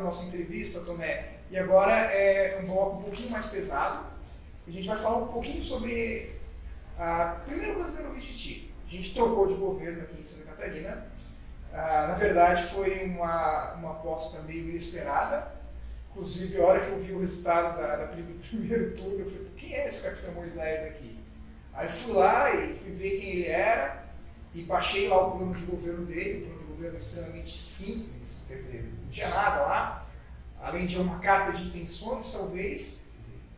nossa entrevista, Tomé, e agora é um bloco um pouquinho mais pesado. A gente vai falar um pouquinho sobre a primeira coisa que eu ouvi de ti. A gente trocou de governo aqui em Santa Catarina. Na verdade, foi uma aposta meio inesperada. Inclusive, a hora que eu vi o resultado do primeiro turno, eu falei, quem é esse Capitão Moisés aqui? Aí fui lá e fui ver quem ele era e baixei lá o plano de governo dele, um plano de governo extremamente simples, quer dizer, não tinha nada lá, além de uma carta de intenções, talvez.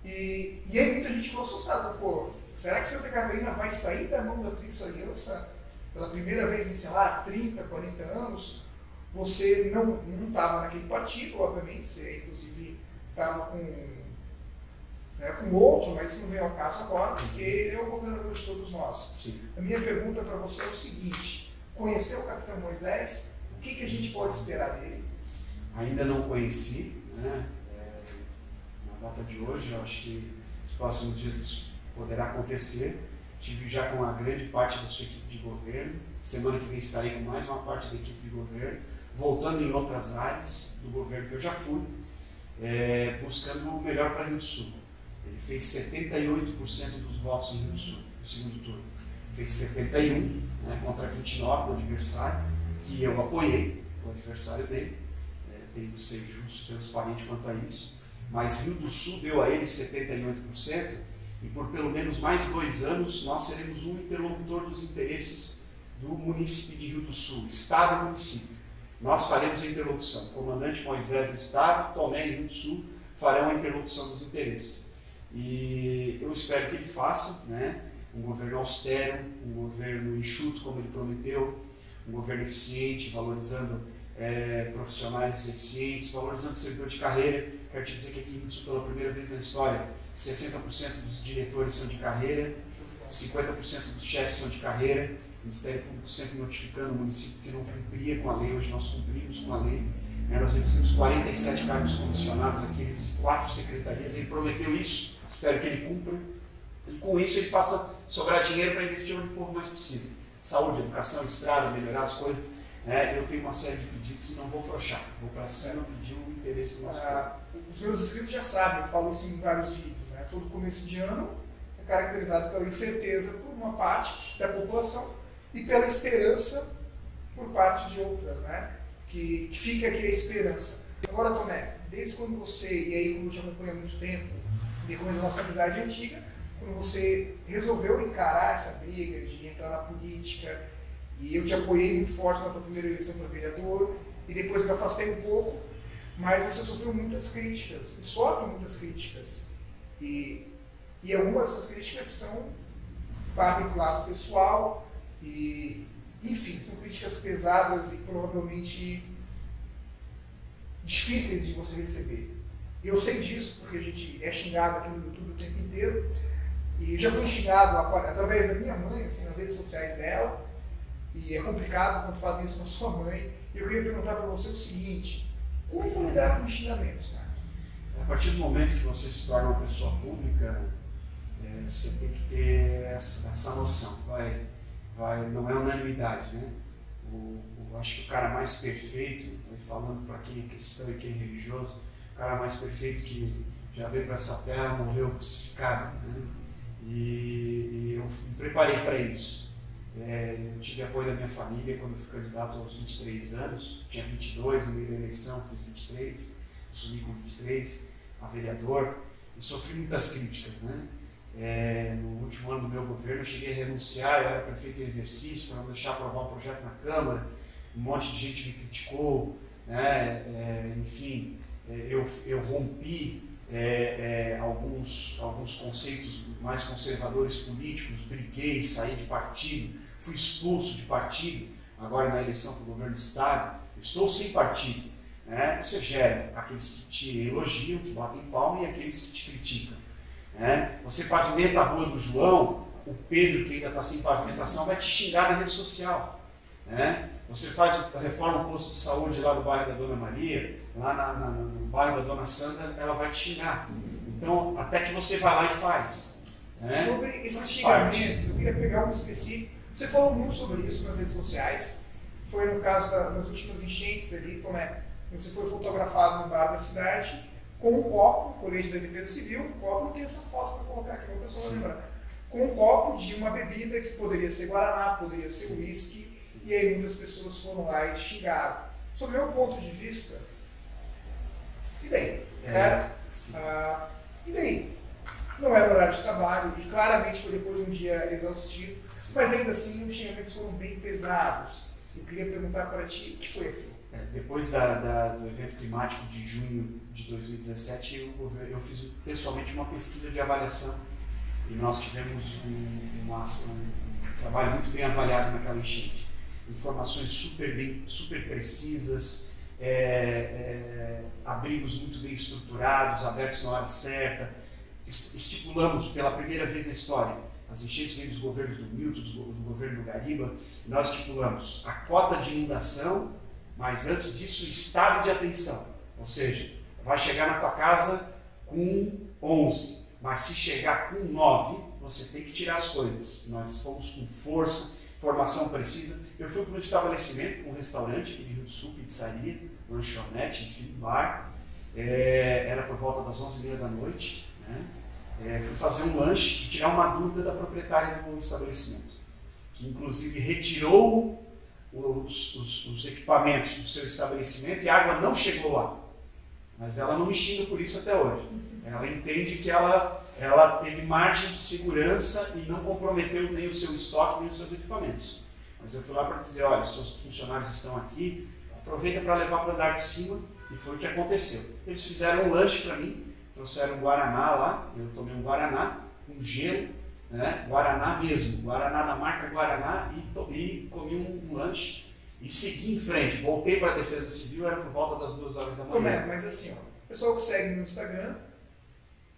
E aí muita gente ficou assustada, pô, será que Santa Catarina vai sair da mão da Tríplice Aliança pela primeira vez em, sei lá, 30, 40 anos? Você não estava naquele partido, obviamente, você inclusive estava com outro, mas isso não vem ao caso agora, porque ele é o governador de todos nós. Sim. A minha pergunta para você é o seguinte: conheceu o Capitão Moisés? O que a gente pode esperar dele? Ainda não conheci, né? Na data de hoje, eu acho que nos próximos dias isso poderá acontecer. Tive já com a grande parte da sua equipe de governo. Semana que vem estarei com mais uma parte da equipe de governo, voltando em outras áreas do governo que eu já fui, buscando o melhor para Rio do Sul. Ele fez 78% dos votos em Rio do Sul, no segundo turno. Fez 71, né, contra 29 do adversário, que eu apoiei, o adversário dele. Tenho que ser justo e transparente quanto a isso. Mas Rio do Sul deu a ele 78%, e por pelo menos mais 2 anos nós seremos um interlocutor dos interesses do município de Rio do Sul, Estado e município. Nós faremos a interlocução. O comandante Moisés no Estado, Tomé em Rio do Sul, farão a interlocução dos interesses. E eu espero que ele faça, né, um governo austero, um governo enxuto, como ele prometeu, um governo eficiente, valorizando profissionais eficientes, valorizando o servidor de carreira. Quero te dizer que aqui em Rio do Sul, pela primeira vez na história, 60% dos diretores são de carreira, 50% dos chefes são de carreira. O Ministério Público sempre notificando o município que não cumpria com a lei. Hoje nós cumprimos com a lei. Nós reduzimos 47 cargos comissionados aqui, em 4 secretarias. Ele prometeu isso, espero que ele cumpra. E com isso ele faça sobrar dinheiro para investir onde o povo mais precisa. Saúde, educação, estrada, melhorar as coisas. Eu tenho uma série de pedidos e não vou afrouxar. Vou para cima pedir o interesse do nosso povo. Os meus inscritos já sabem, eu falo isso em vários vídeos. Né? Todo começo de ano é caracterizado pela incerteza por uma parte da população e pela esperança por parte de outras, né? Que fica aqui a esperança. Agora, Tomé, desde quando você, e aí como eu te acompanho há muito tempo, depois da nossa amizade antiga, quando você resolveu encarar essa briga de entrar na política, e eu te apoiei muito forte na tua primeira eleição para vereador, e depois me afastei um pouco, mas você sofreu muitas críticas, e sofre muitas críticas. E algumas dessas críticas partem do lado pessoal, e, enfim, são críticas pesadas e provavelmente difíceis de você receber. Eu sei disso, porque a gente é xingado aqui no YouTube o tempo inteiro, e já fui xingado através da minha mãe, assim, nas redes sociais dela, e é complicado quando fazem isso com a sua mãe. E eu queria perguntar para você o seguinte: como lidar com os xingamentos? Né? A partir do momento que você se torna uma pessoa pública, você tem que ter essa noção. Não é unanimidade, né? Acho que o cara mais perfeito, falando para quem é cristão e quem é religioso, o cara mais perfeito que já veio para essa terra morreu crucificado, né? E eu me preparei para isso. Eu tive apoio da minha família quando eu fui candidato aos 23 anos, tinha 22 no meio da eleição, fiz 23, assumi com 23, a vereador, e sofri muitas críticas, né? No último ano do meu governo eu cheguei a renunciar, eu era prefeito em exercício para não deixar aprovar um projeto na Câmara, um monte de gente me criticou, né? Enfim, eu rompi alguns conceitos mais conservadores políticos, briguei, saí de partido, fui expulso de partido, agora na eleição para o governo do Estado, estou sem partido. Né? Você gera aqueles que te elogiam, que batem palma, e aqueles que te criticam. Né? Você pavimenta a rua do João, o Pedro, que ainda está sem pavimentação, vai te xingar na rede social. Né? Você reforma o posto de saúde lá do bairro da Dona Maria, lá no bairro da Dona Sandra, ela vai te xingar. Então, até que você vai lá e faz. Né? Sobre esse xingamento, eu queria pegar um específico. Você falou muito sobre isso nas redes sociais. Foi no caso das últimas enchentes ali, Tomé. Você foi fotografado no bar da cidade com um copo, colete da Defesa Civil, um copo, não tem essa foto para colocar aqui, uma pessoa vai lembrar. Com um copo de uma bebida que poderia ser Guaraná, poderia ser uísque, e aí muitas pessoas foram lá e xingaram. Sob o meu ponto de vista, e daí? E daí? Não era horário de trabalho, e claramente foi depois de um dia exaustivo, mas ainda assim os xingamentos foram bem pesados. Eu queria perguntar para ti, o que foi aquilo? Depois do evento climático de junho de 2017, eu fiz pessoalmente uma pesquisa de avaliação e nós tivemos um trabalho muito bem avaliado naquela enchente. Informações super precisas, abrigos muito bem estruturados, abertos na hora certa. Estipulamos pela primeira vez na história, as enchentes vêm dos governos do Milton, do governo do Gariba, e nós estipulamos a cota de inundação, mas antes disso o estado de atenção, ou seja, vai chegar na tua casa com 11, mas se chegar com 9, você tem que tirar as coisas. Nós fomos com força, informação precisa. Eu fui para um estabelecimento, um restaurante aqui de Rio do Sul, pizzaria, lanchonete, enfim, bar, era por volta das 11h30 da noite, né? Fui fazer um lanche e tirar uma dúvida da proprietária do estabelecimento, que inclusive retirou os equipamentos do seu estabelecimento e a água não chegou lá. Mas ela não me xinga por isso até hoje. Ela entende que ela teve margem de segurança e não comprometeu nem o seu estoque, nem os seus equipamentos. Mas eu fui lá para dizer, olha, os seus funcionários estão aqui, aproveita para levar para o andar de cima, e foi o que aconteceu. Eles fizeram um lanche para mim, trouxeram um Guaraná lá, eu tomei um Guaraná com gelo, né? Guaraná mesmo, Guaraná da marca Guaraná, e comi um lanche e segui em frente. Voltei para a Defesa Civil, era por volta das 2h da manhã. Mas assim, ó, o pessoal que segue no Instagram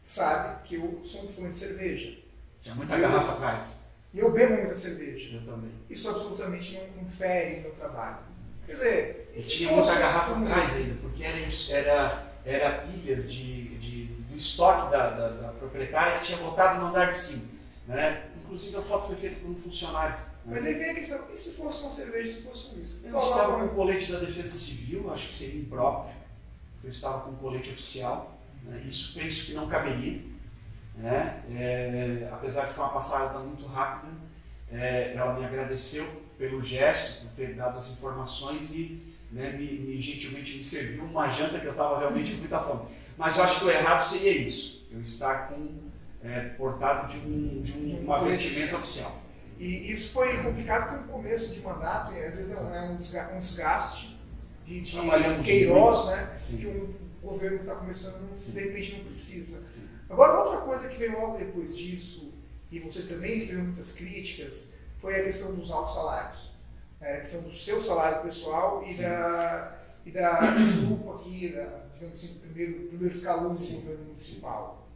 sabe que eu sou um fã de cerveja. Tinha muita garrafa atrás. E eu bebo muita cerveja. Eu também. Isso absolutamente não fere o meu trabalho. Quer dizer, e tinha muita garrafa atrás ainda, porque era pilhas do estoque da proprietária que tinha botado no andar de cima. Né? Inclusive a foto foi feita por um funcionário. Né? Mas aí vem a questão, e se fosse uma cerveja, se fosse um uísque? Eu estava com o colete da Defesa Civil, acho que seria impróprio. Eu estava com o colete oficial. Né? Isso penso que não caberia. Né? Apesar de foi uma passada muito rápida, ela me agradeceu pelo gesto, por ter dado as informações e, né, gentilmente me serviu uma janta que eu estava realmente com muita fome. Mas eu acho que o errado seria isso, eu estar portado de uma vestimenta oficial. E isso foi complicado, foi no começo de mandato, e às vezes é um desgaste de Queiroz, né? Sim. Que um governo que está começando, de repente, não precisa. Sim. Agora, outra coisa que veio logo depois disso, e você também recebeu muitas críticas, foi a questão dos altos salários. A questão do seu salário pessoal e do grupo aqui, digamos assim, do primeiro escalão do governo municipal.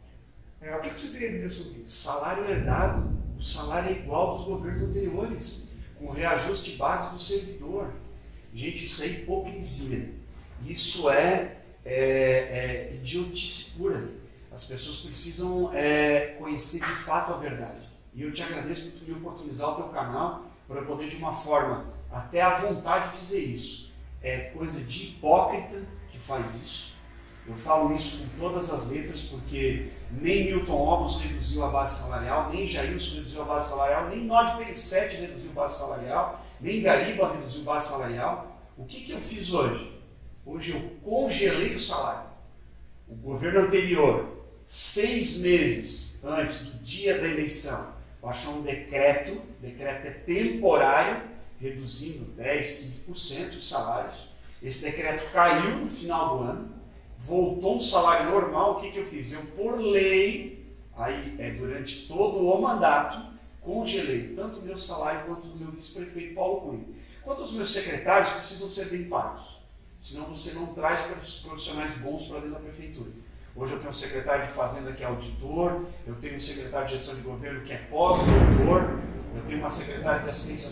O que você teria a dizer sobre isso? Salário herdado, o salário é igual dos governos anteriores, com reajuste base do servidor. Gente, isso é hipocrisia. Isso é idiotice pura. As pessoas precisam conhecer de fato a verdade. E eu te agradeço por tu me oportunizar o teu canal para eu poder de uma forma até à vontade dizer isso. É coisa de hipócrita que faz isso. Eu falo isso com todas as letras porque nem Milton Obos reduziu a base salarial, nem Jailson reduziu a base salarial, nem Nod Perissete reduziu a base salarial, nem Gariba reduziu a base salarial. O que eu fiz hoje? Hoje eu congelei o salário. O governo anterior, 6 meses antes do dia da eleição, baixou um decreto, o decreto é temporário, reduzindo 10, 15% os salários. Esse decreto caiu no final do ano, voltou um salário normal. O que eu fiz? Eu, por lei, durante todo o mandato, congelei tanto o meu salário quanto o do meu vice-prefeito Paulo Cunha. Quanto os meus secretários precisam ser bem pagos, senão você não traz profissionais bons para dentro da prefeitura. Hoje eu tenho um secretário de Fazenda que é auditor, eu tenho um secretário de Gestão de Governo que é pós-doutor, eu tenho uma secretária de assistência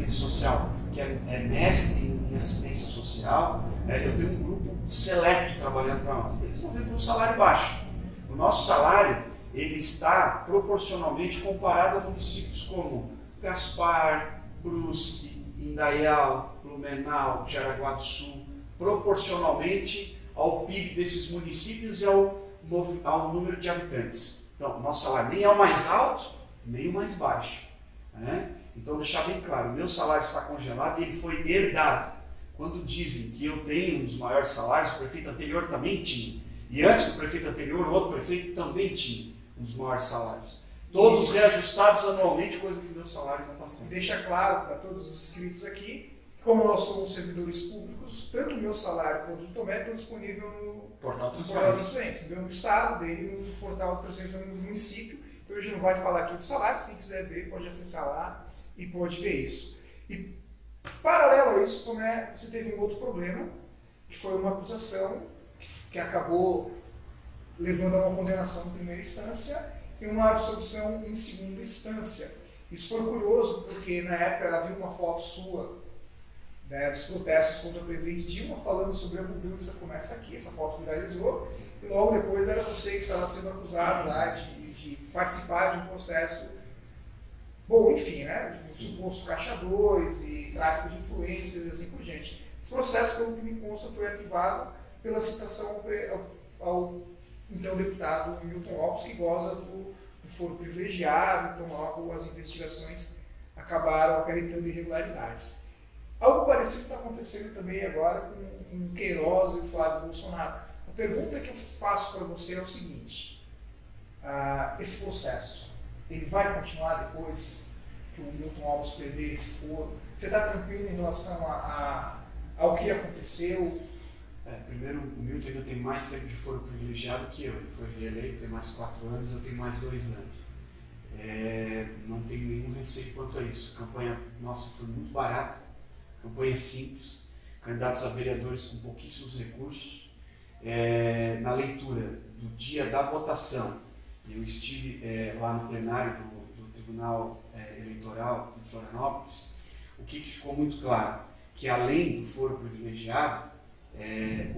social que é mestre em assistência social, eu tenho um grupo seleto trabalhando para nós. Eles não vêm por um salário baixo. O nosso salário ele está proporcionalmente comparado a municípios como Gaspar, Brusque, Indaial, Blumenau, Jaraguá do Sul, proporcionalmente ao PIB desses municípios e ao número de habitantes. Então, nosso salário nem é o mais alto, nem o mais baixo. Né? Então, deixar bem claro, o meu salário está congelado e ele foi herdado. Quando dizem que eu tenho um dos maiores salários, o prefeito anterior também tinha. E antes do prefeito anterior, o outro prefeito também tinha um dos maiores salários. Todos reajustados anualmente, coisa que o meu salário não está sendo. Deixa claro para todos os inscritos aqui, como nós somos servidores públicos, tanto o meu salário quanto o do Tomé estão disponível no Portal Transparência. Meu no estado, dele no Portal Transparência do município. Então, hoje não vai falar aqui do salário, quem quiser ver pode acessar lá e pode ver isso. E paralelo a isso, Tomé, você teve um outro problema, que foi uma acusação que acabou levando a uma condenação em primeira instância e uma absolvição em segunda instância. Isso foi curioso, porque na época havia uma foto sua, né, dos protestos contra o presidente Dilma, falando sobre a mudança, começa aqui, essa foto viralizou, e logo depois era você que estava sendo acusado lá de participar de um processo, bom, enfim, né, de suposto caixa 2 e tráfico de influências e assim por diante. Esse processo, pelo que me consta, foi arquivado pela citação ao então deputado Milton Lopes, que goza do foro privilegiado, então logo as investigações acabaram acarretando irregularidades. Algo parecido está acontecendo também agora com Queiroz e o Flávio Bolsonaro. A pergunta que eu faço para você é o seguinte: esse processo, ele vai continuar depois que o Milton Lopes perder esse foro? Você está tranquilo em relação ao que aconteceu? Primeiro, o Milton ainda tem mais tempo de foro privilegiado que eu. Ele foi reeleito, tem mais 4 anos, eu tenho mais 2 anos. Não tenho nenhum receio quanto a isso. A campanha nossa foi muito barata, campanha simples, candidatos a vereadores com pouquíssimos recursos. Na leitura do dia da votação, eu estive lá no plenário do Tribunal Eleitoral em Florianópolis. O que ficou muito claro? Que além do foro privilegiado,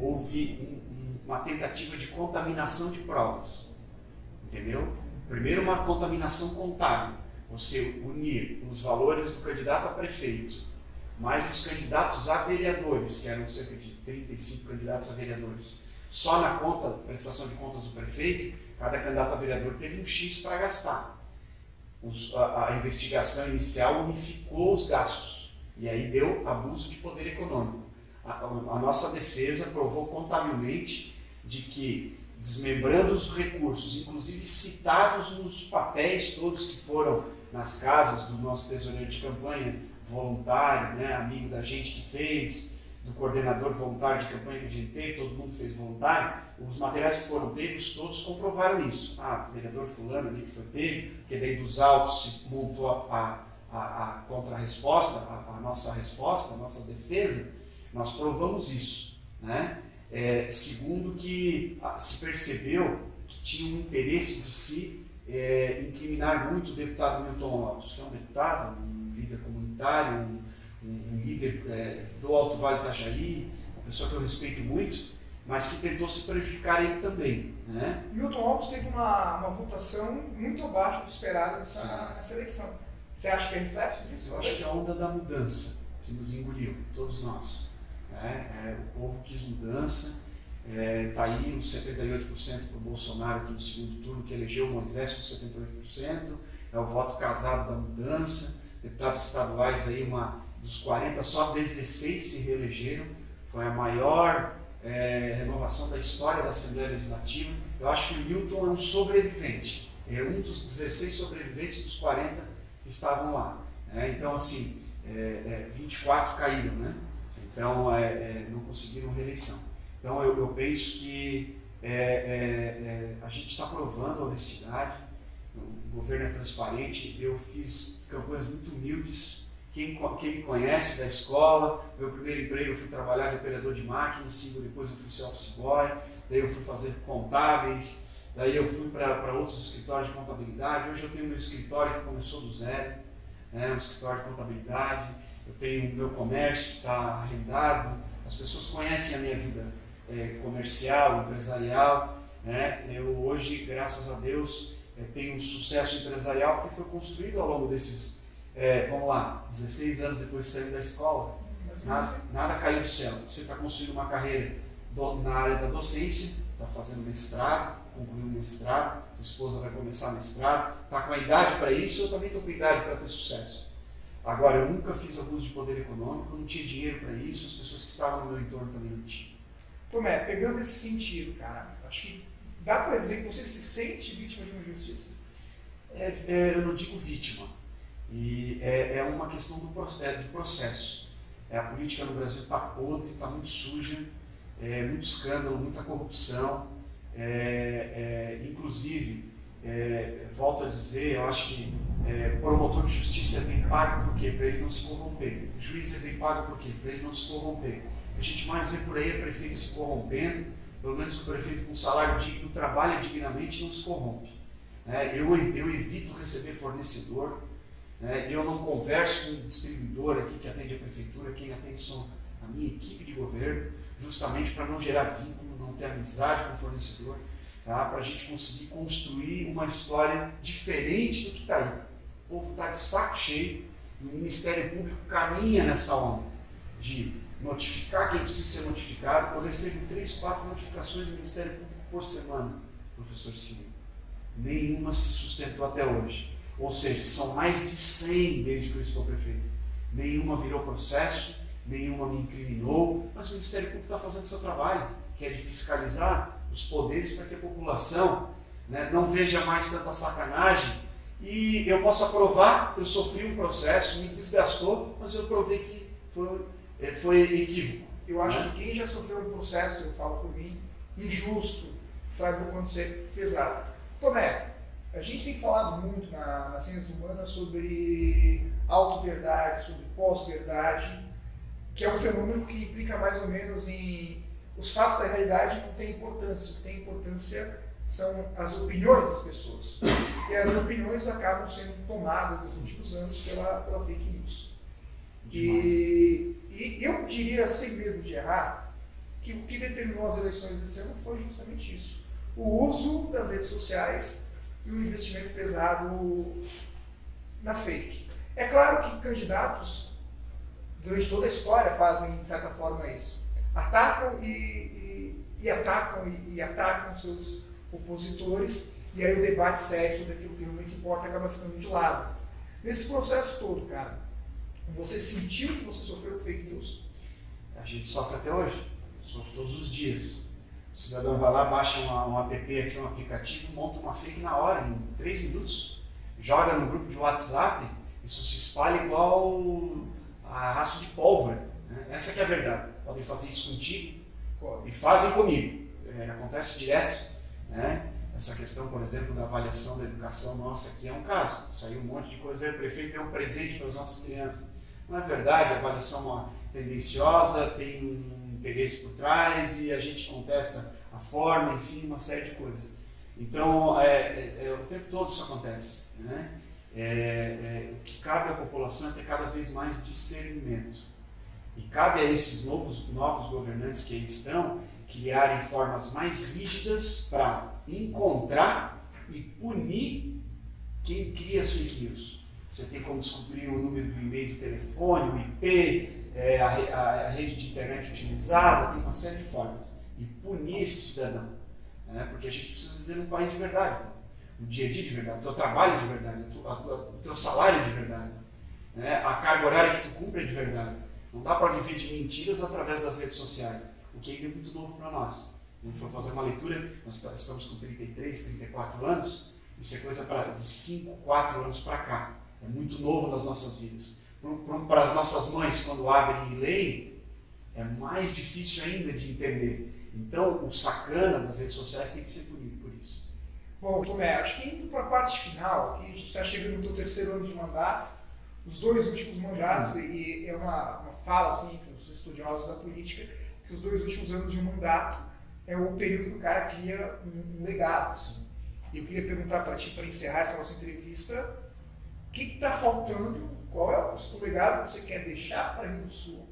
houve uma tentativa de contaminação de provas, entendeu? Primeiro, uma contaminação contábil, você unir os valores do candidato a prefeito, mais dos candidatos a vereadores, que eram cerca de 35 candidatos a vereadores. Só na prestação de contas do prefeito, cada candidato a vereador teve um X para gastar. A investigação inicial unificou os gastos, e aí deu abuso de poder econômico. A nossa defesa provou contabilmente de que, desmembrando os recursos, inclusive citados nos papéis todos que foram nas casas do nosso tesoureiro de campanha, voluntário, né, amigo da gente que fez, do coordenador voluntário de campanha que a gente teve, todo mundo fez voluntário, os materiais que foram pegos todos comprovaram isso. Vereador fulano ali que foi pego, que daí dos autos se montou a contra-resposta, a nossa resposta, a nossa defesa. Nós provamos isso, né? Segundo, que se percebeu que tinha um interesse de se incriminar muito o deputado Milton Lopes, que é um deputado, um líder comunitário, um líder do Alto Vale Itajaí, uma pessoa que eu respeito muito, mas que tentou se prejudicar ele também, né? Milton Lopes teve uma votação muito abaixo do esperado nessa eleição. Você acha que é reflexo disso? Eu acho que é a onda da mudança que nos engoliu, todos nós. O povo quis mudança, está aí os 78% para o Bolsonaro aqui no segundo turno, que elegeu o Moisés com 78%, é o voto casado da mudança. Deputados estaduais aí, dos 40, só 16 se reelegeram, foi a maior renovação da história da Assembleia Legislativa. Eu acho que o Milton é um sobrevivente, é um dos 16 sobreviventes dos 40 que estavam lá. Então, assim, 24 caíram, né? Então, não conseguiram reeleição. Então, eu penso que a gente está provando a honestidade, o governo é transparente. Eu fiz campanhas muito humildes. Quem me conhece da escola, meu primeiro emprego eu fui trabalhar de operador de máquinas, depois eu fui ser office boy, daí eu fui fazer contábeis, daí eu fui para outros escritórios de contabilidade. Hoje eu tenho meu escritório que começou do zero, um escritório de contabilidade. Eu tenho o meu comércio que está arrendado, as pessoas conhecem a minha vida comercial, empresarial. Eu hoje, graças a Deus, tenho um sucesso empresarial porque foi construído ao longo desses, 16 anos depois de sair da escola. Nada caiu do céu. Você está construindo uma carreira na área da docência, está fazendo mestrado, concluiu o mestrado, sua esposa vai começar mestrado, está com a idade para isso, eu também estou com a idade para ter sucesso. Agora, eu nunca fiz abuso de poder econômico, eu não tinha dinheiro para isso, as pessoas que estavam no meu entorno também não tinham. Tomé, pegando esse sentido, cara, acho que dá para dizer que você se sente vítima de uma injustiça? Eu não digo vítima, e é uma questão do processo. A política no Brasil está podre, está muito suja, muito escândalo, muita corrupção, inclusive, volto a dizer, eu acho que promotor de justiça é bem pago por quê? Para ele não se corromper. O juiz é bem pago por quê? Para ele não se corromper. A gente mais vê por aí é prefeito se corrompendo, pelo menos o prefeito com salário digno trabalha dignamente e não se corrompe. Eu evito receber fornecedor, eu não converso com o distribuidor aqui que atende a prefeitura, quem atende são a minha equipe de governo, justamente para não gerar vínculo, não ter amizade com o fornecedor, tá? Para a gente conseguir construir uma história diferente do que está aí. O povo está de saco cheio, o Ministério Público caminha nessa onda de notificar quem precisa ser notificado. Eu recebo 3, 4 notificações do Ministério Público por semana, professor Ciro. Nenhuma se sustentou até hoje. Ou seja, são mais de 100 desde que eu estou prefeito. Nenhuma virou processo, nenhuma me incriminou, mas o Ministério Público está fazendo o seu trabalho, que é de fiscalizar os poderes para que a população não veja mais tanta sacanagem. E eu posso aprovar, eu sofri um processo, me desgastou, mas eu provei que foi equívoco. Eu acho que quem já sofreu um processo, eu falo por mim, injusto, sabe o quanto é pesado. Tomé, a gente tem falado muito nas ciências humanas sobre auto-verdade, sobre pós-verdade, que é um fenômeno que implica mais ou menos em os fatos da realidade não têm importância. O que tem importância são as opiniões das pessoas. E as opiniões acabam sendo tomadas nos últimos anos pela fake news. E eu diria, sem medo de errar, que o que determinou as eleições desse ano foi justamente isso. O uso das redes sociais e o investimento pesado na fake. É claro que candidatos, durante toda a história, fazem, de certa forma, isso. Atacam e atacam seus opositores, e aí o debate sério sobre aquilo que realmente importa acaba ficando de lado. Nesse processo todo, cara, você sentiu que você sofreu com fake news? A gente sofre até hoje, sofre todos os dias. O cidadão vai lá, baixa um app aqui, um aplicativo, monta uma fake na hora, em 3 minutos, joga no grupo de WhatsApp, isso se espalha igual a rastro de pólvora. Essa que é a verdade. Podem fazer isso contigo e fazem comigo. Acontece direto. Essa questão, por exemplo, da avaliação da educação nossa aqui é um caso. Saiu um monte de coisa, o prefeito deu um presente para as nossas crianças. Não é verdade, a avaliação é tendenciosa, tem um interesse por trás e a gente contesta a forma, enfim, uma série de coisas. Então, o tempo todo isso acontece. O que cabe à população é ter cada vez mais discernimento. E cabe a esses novos governantes que aí estão criarem formas mais rígidas para encontrar e punir quem cria as fake news. Você tem como descobrir o número do e-mail, do telefone, o IP, a rede de internet utilizada, tem uma série de formas. E punir esse cidadão. Porque a gente precisa viver num país de verdade. No dia a dia de verdade, o teu trabalho de verdade, o teu salário de verdade. A carga horária que tu cumpre é de verdade. Não dá para viver de mentiras através das redes sociais, o que é muito novo para nós. A gente for fazer uma leitura, nós estamos com 33, 34 anos, isso é coisa de 5, 4 anos para cá. É muito novo nas nossas vidas. Para as nossas mães, quando abrem e leem, é mais difícil ainda de entender. Então, o sacana das redes sociais tem que ser punido por isso. Bom, Tomé, acho que indo para a parte final, aqui a gente está chegando no teu 3º ano de mandato, os 2 últimos mandatos, e é uma fala assim, entre os estudiosos da política, que os 2 últimos anos de um mandato é o período que o cara cria um legado. Assim. E eu queria perguntar para ti, para encerrar essa nossa entrevista, o que está faltando, qual é o legado que você quer deixar para Rio do Sul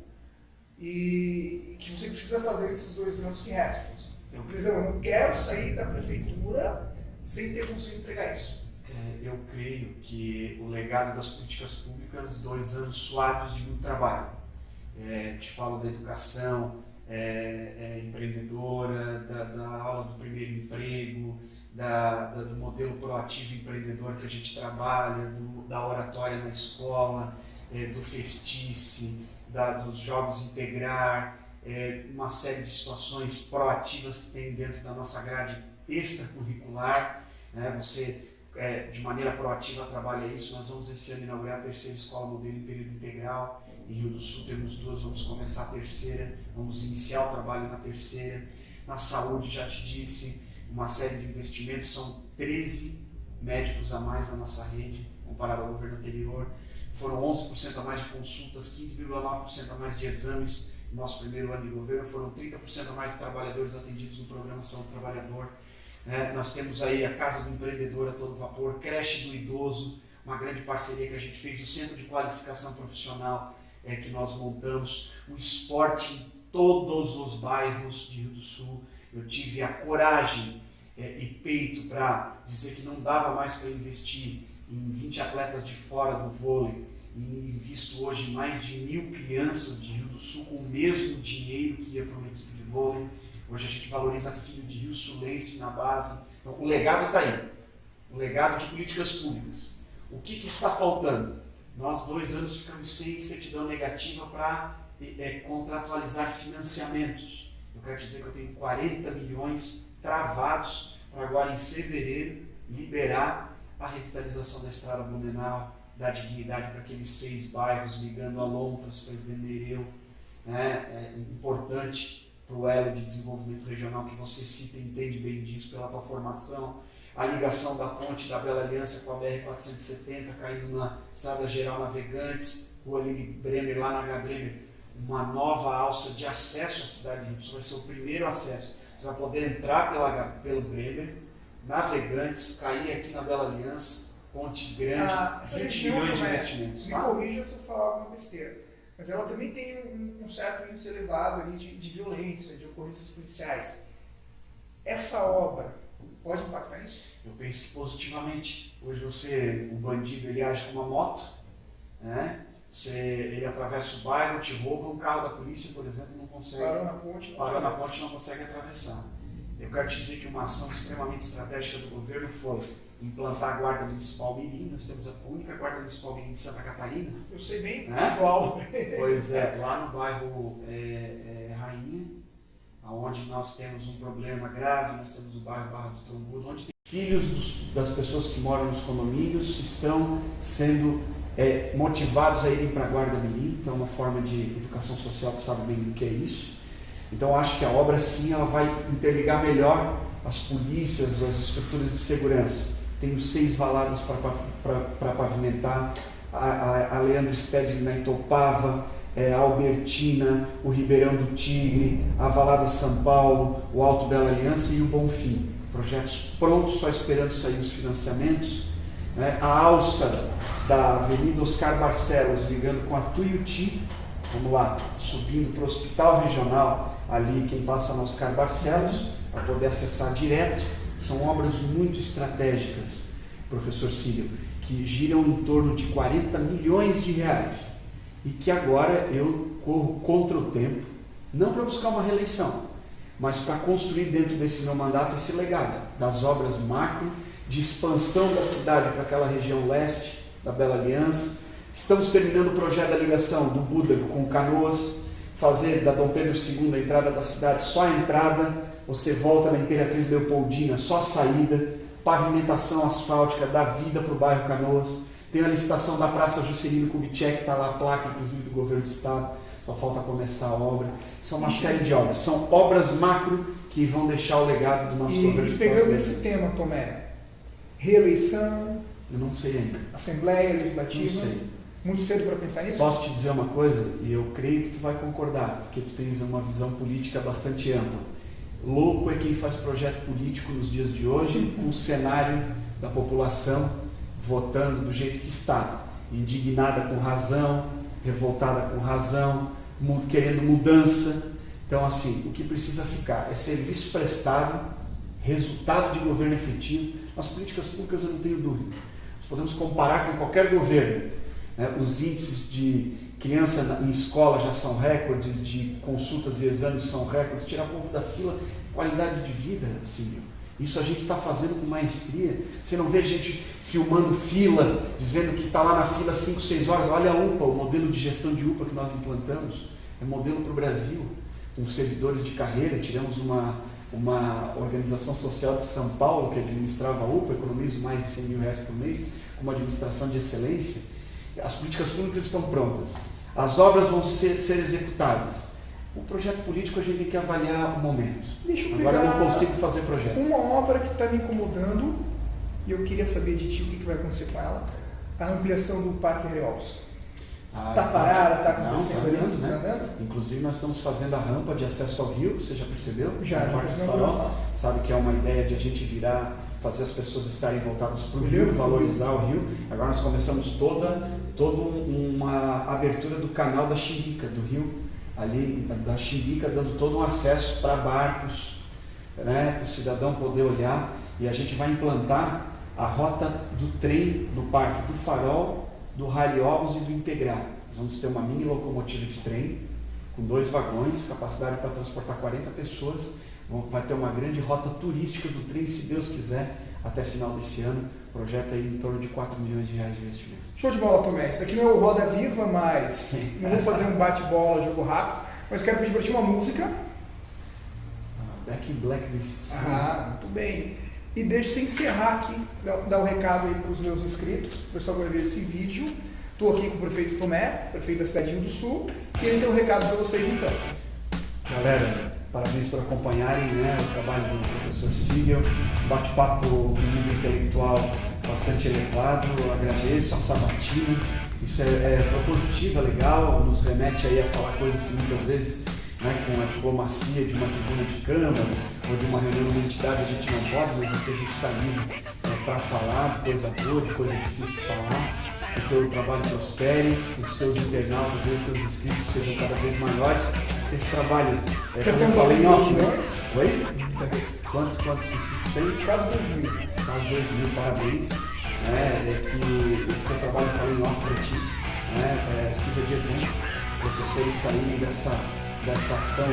e que você precisa fazer nesses 2 anos que restam. Eu não quero sair da prefeitura sem ter conseguido entregar isso. Eu creio que o legado das políticas públicas, 2 anos suaves de muito trabalho. te falo da educação empreendedora, da aula do primeiro emprego, do modelo proativo empreendedor que a gente trabalha, da oratória na escola, do festice, dos jogos integrar, uma série de situações proativas que tem dentro da nossa grade extracurricular. Você, de maneira proativa, trabalha isso. Nós vamos esse ano inaugurar a 3ª escola modelo em período integral. Em Rio do Sul temos 2, vamos começar a 3ª, vamos iniciar o trabalho na 3ª. Na saúde, já te disse, uma série de investimentos, são 13 médicos a mais na nossa rede, comparado ao governo anterior. Foram 11% a mais de consultas, 15,9% a mais de exames no nosso primeiro ano de governo, foram 30% a mais de trabalhadores atendidos no programa Saúde do Trabalhador. Nós temos aí a Casa do Empreendedor a todo vapor, creche do idoso, uma grande parceria que a gente fez, o Centro de Qualificação Profissional que nós montamos, o esporte em todos os bairros de Rio do Sul. Eu tive a coragem e peito para dizer que não dava mais para investir em 20 atletas de fora do vôlei e invisto hoje em mais de 1.000 crianças de Rio do Sul com o mesmo dinheiro que ia para uma equipe de vôlei. Hoje a gente valoriza filho de Rio Sulense na base. Então, o legado está aí, o legado de políticas públicas. O que está faltando? Nós 2 anos ficamos sem certidão negativa para contratualizar financiamentos. Eu quero te dizer que eu tenho 40 milhões travados para agora em fevereiro liberar a revitalização da Estrada Blumenau, dar dignidade para aqueles 6 bairros ligando a Lontras, Presidente Nereu. É importante para o elo de desenvolvimento regional que você cita e entende bem disso pela tua formação. A ligação da ponte da Bela Aliança com a BR-470, caindo na Estrada Geral Navegantes, Rua Lili Bremer, lá na H. Bremer, uma nova alça de acesso à cidade de Rio do Sul, vai ser o primeiro acesso. Você vai poder entrar pelo Bremer, Navegantes, cair aqui na Bela Aliança, Ponte Grande, 20 milhões de investimentos. Me corrija se eu falar alguma besteira, mas ela também tem um certo índice elevado ali de violência, de ocorrências policiais. Essa obra pode impactar isso? Eu penso que positivamente. Hoje o bandido, ele age com uma moto, né? Ele atravessa o bairro, te rouba, um carro da polícia, por exemplo, não consegue. Parou na ponte, não consegue atravessar. Eu quero te dizer que uma ação extremamente estratégica do governo foi implantar a Guarda Municipal Mirim. Nós temos a única Guarda Municipal Mirim de Santa Catarina. Eu sei bem, igual. Pois é, lá no bairro Rainha, onde nós temos um problema grave, nós temos o bairro Barra do Trombudo, onde tem filhos das pessoas que moram nos condomínios estão sendo motivados a irem para a Guarda Mirim. Então, uma forma de educação social que sabe bem o que é isso. Então, acho que a obra, sim, ela vai interligar melhor as polícias, as estruturas de segurança. Tenho 6 valadas para pavimentar, a Leandro Stedley na Itopava, a Albertina, o Ribeirão do Tigre, a Valada São Paulo, o Alto Bela Aliança e o Bonfim. Projetos prontos, só esperando sair os financiamentos. A alça da Avenida Oscar Barcelos, ligando com a Tuiuti, vamos lá, subindo para o Hospital Regional, ali quem passa no Oscar Barcelos, para poder acessar direto. São obras muito estratégicas, professor Cílio, que giram em torno de 40 milhões de reais. E que agora eu corro contra o tempo, não para buscar uma reeleição, mas para construir dentro desse meu mandato esse legado das obras macro, de expansão da cidade para aquela região leste da Bela Aliança. Estamos terminando o projeto da ligação do Búdaro com Canoas, fazer da Dom Pedro II a entrada da cidade só a entrada, você volta na Imperatriz Leopoldina, só a saída, pavimentação asfáltica, dá vida para o bairro Canoas. Tem a licitação da Praça Juscelino Kubitschek, está lá a placa, inclusive, do governo do estado, só falta começar a obra. São uma série de obras, são obras macro que vão deixar o legado do nosso governo. E pegando esse tema, Tomé, reeleição, eu não sei ainda. Assembleia Legislativa, não sei. Muito cedo para pensar nisso? Posso te dizer uma coisa, e eu creio que tu vai concordar, porque tu tens uma visão política bastante ampla. Louco é quem faz projeto político nos dias de hoje, com o cenário da população votando do jeito que está, indignada com razão, revoltada com razão, querendo mudança. Então, assim, o que precisa ficar é serviço prestado, resultado de governo efetivo. As políticas públicas, eu não tenho dúvida. Nós podemos comparar com qualquer governo, né, os índices de criança em escola já são recordes, de consultas e exames são recordes, tirar o povo da fila, qualidade de vida, assim, isso a gente está fazendo com maestria. Você não vê gente filmando fila, dizendo que está lá na fila 5, 6 horas. Olha a UPA, o modelo de gestão de UPA que nós implantamos, é modelo para o Brasil, com servidores de carreira. Tiramos uma organização social de São Paulo que administrava a UPA, economiza mais de 100 mil reais por mês, com uma administração de excelência. As políticas públicas estão prontas, as obras vão ser executadas. O projeto político a gente tem que avaliar o momento. Deixa eu Agora eu pegar não consigo fazer projeto. uma obra que está me incomodando e eu queria saber de ti o que vai acontecer com ela. A ampliação do Parque Areópolis. Está parada, está acontecendo ali? Andando, né? Tá andando? Inclusive nós estamos fazendo a rampa de acesso ao rio, você já percebeu? Já, no Parque do Farol. Sabe que é uma ideia de a gente virar, fazer as pessoas estarem voltadas para o rio, valorizar o rio. Agora nós começamos toda uma abertura do canal da Xindica, do rio, ali da Xindica, dando todo um acesso para barcos, né, para o cidadão poder olhar, e a gente vai implantar a rota do trem no Parque do Farol, do Ralhópolis e do Integral. Nós vamos ter uma mini locomotiva de trem, com 2 vagões, capacidade para transportar 40 pessoas, vai ter uma grande rota turística do trem, se Deus quiser, até final desse ano, projeto aí em torno de 4 milhões de reais de investimento. Show de bola, Tomé. Isso aqui não é o Roda Viva, mas não vou fazer um bate-bola, jogo rápido, mas quero pedir para ti uma música. Back in Black do ICC. Muito bem. E deixa você encerrar aqui, dar um recado aí para os meus inscritos, o pessoal vai ver esse vídeo. Estou aqui com o prefeito Tomé, prefeito da Cidade do Sul, e ele tem um recado para vocês então. Galera, parabéns por acompanharem, né, o trabalho do professor Sigel, bate-papo com nível intelectual bastante elevado. Eu agradeço a sabatina, isso é propositivo, é legal, nos remete aí a falar coisas que muitas vezes, né, com a diplomacia de uma tribuna de câmara ou de uma reunião de uma entidade a gente não pode, mas aqui a gente está livre para falar de coisa boa, de coisa difícil de falar, que o teu trabalho prospere, que os teus internautas e os teus inscritos sejam cada vez maiores. Esse trabalho, como eu falei em off, oi? Quantos inscritos tem? Quase 2.000. Quase 2.000, parabéns. É que esse teu trabalho, eu falei em off para ti, né, sirva de exemplo, professores saírem dessa ação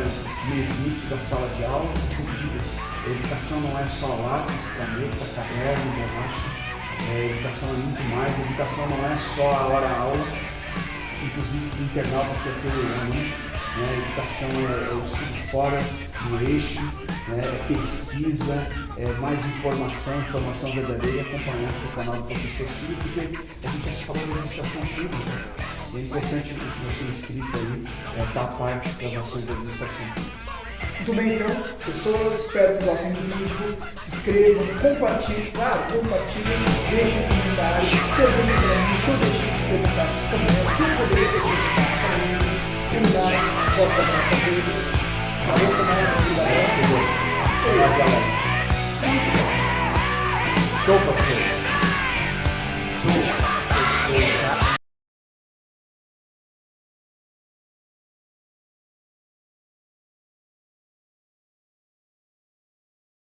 mesmice da sala de aula. Eu sempre digo, a educação não é só lápis, caneta, caderno, borracha, educação é muito mais. A educação não é só a hora-aula, inclusive o internauta que é teu aluno. A educação é o estudo fora do eixo, é pesquisa, é mais informação verdadeira, e acompanhar aqui o canal do professor Ciro, porque a gente aqui falando de administração pública. E é importante você inscrito aí estar a par das ações da administração pública. Muito bem, então, pessoas, espero que gostem do vídeo, se inscrevam, compartilhem, claro, compartilhem, deixem comentários, perguntem para mim, que eu deixei de perguntar também, o que eu poderia ter perguntado para mim. Unidades, forte abraço a todos. Valeu, Tomé, obrigado. Até mais, galera. Muito bom. Show, parceiro. Show.